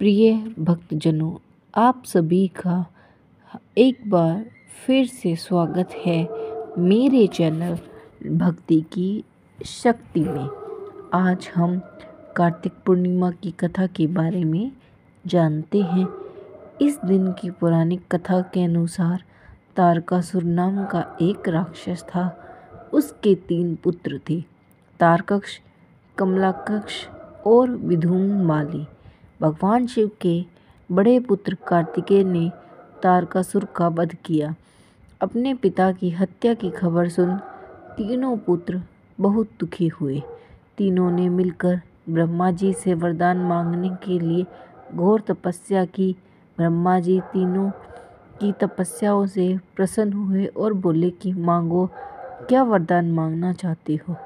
प्रिय भक्तजनों, आप सभी का एक बार फिर से स्वागत है मेरे चैनल भक्ति की शक्ति में। आज हम कार्तिक पूर्णिमा की कथा के बारे में जानते हैं। इस दिन की पौराणिक कथा के अनुसार तारकासुर नाम का एक राक्षस था। उसके 3 पुत्र थे, तारकक्ष, कमलाकक्ष और विधुमाली। भगवान शिव के बड़े पुत्र कार्तिकेय ने तारकासुर का वध किया। अपने पिता की हत्या की खबर सुन तीनों पुत्र बहुत दुखी हुए। तीनों ने मिलकर ब्रह्मा जी से वरदान मांगने के लिए घोर तपस्या की। ब्रह्मा जी तीनों की तपस्याओं से प्रसन्न हुए और बोले कि मांगो, क्या वरदान मांगना चाहते हो।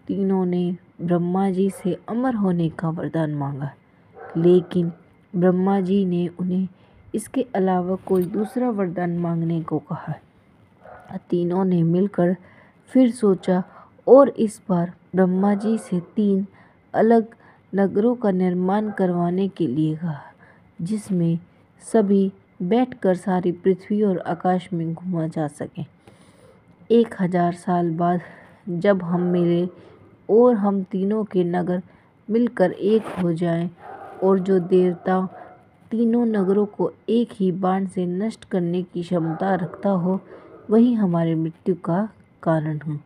तीनों ने ब्रह्मा जी से अमर होने का वरदान मांगा, लेकिन ब्रह्मा जी ने उन्हें इसके अलावा कोई दूसरा वरदान मांगने को कहा। तीनों ने मिलकर फिर सोचा और इस बार ब्रह्मा जी से 3 अलग नगरों का निर्माण करवाने के लिए कहा, जिसमें सभी बैठकर सारी पृथ्वी और आकाश में घूमा जा सके। 1000 साल बाद जब हम मिले और हम तीनों के नगर मिलकर एक हो जाएं और जो देवता तीनों नगरों को एक ही बाण से नष्ट करने की क्षमता रखता हो, वही हमारी मृत्यु का कारण हो।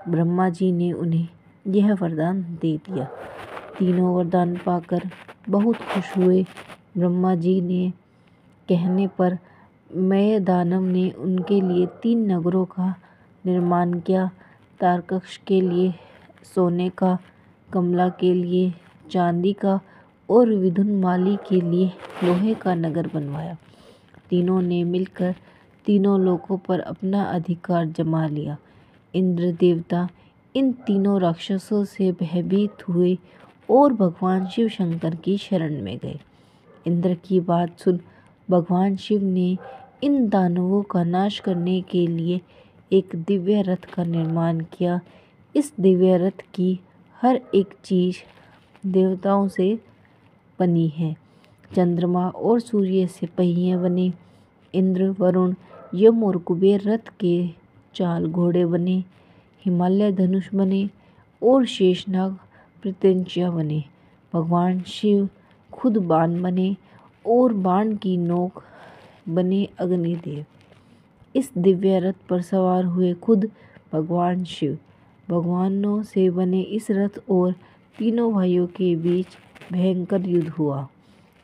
ब्रह्मा जी ने उन्हें यह वरदान दे दिया। तीनों वरदान पाकर बहुत खुश हुए। ब्रह्मा जी ने कहने पर मय दानव ने उनके लिए 3 नगरों का निर्माण किया। तारकक्ष के लिए सोने का, कमला के लिए चांदी का और विधुमाली के लिए लोहे का नगर बनवाया। तीनों ने मिलकर तीनों लोकों पर अपना अधिकार जमा लिया। इंद्र देवता इन तीनों राक्षसों से भयभीत हुए और भगवान शिव शंकर की शरण में गए। इंद्र की बात सुन भगवान शिव ने इन दानवों का नाश करने के लिए एक दिव्य रथ का निर्माण किया। इस दिव्य रथ की हर एक चीज देवताओं से बनी है। चंद्रमा और सूर्य से पहिए बने। इंद्र, वरुण, यम और कुबेर रथ के चाल घोड़े बने। हिमालय धनुष बने और शेषनाग प्रत्यंचा बने। भगवान शिव खुद बाण बने और बाण की नोक बने अग्निदेव। इस दिव्य रथ पर सवार हुए खुद भगवान शिव। भगवानों से बने इस रथ और तीनों भाइयों के बीच भयंकर युद्ध हुआ।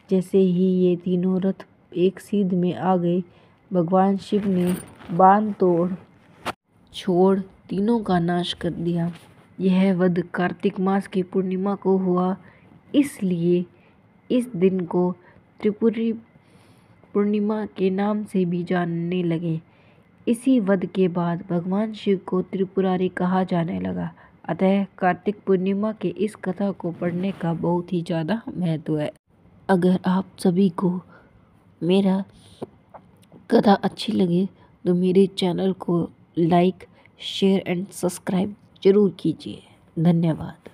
जैसे ही ये तीनों रथ एक सीध में आ गए, भगवान शिव ने बाण तोड़ छोड़ तीनों का नाश कर दिया। यह वध कार्तिक मास की पूर्णिमा को हुआ, इसलिए इस दिन को त्रिपुरी पूर्णिमा के नाम से भी जानने लगे। इसी वध के बाद भगवान शिव को त्रिपुरारी कहा जाने लगा। अतः कार्तिक पूर्णिमा के इस कथा को पढ़ने का बहुत ही ज़्यादा महत्व है। अगर आप सभी को मेरा कथा अच्छी लगे तो मेरे चैनल को लाइक, शेयर एंड सब्सक्राइब जरूर कीजिए। धन्यवाद।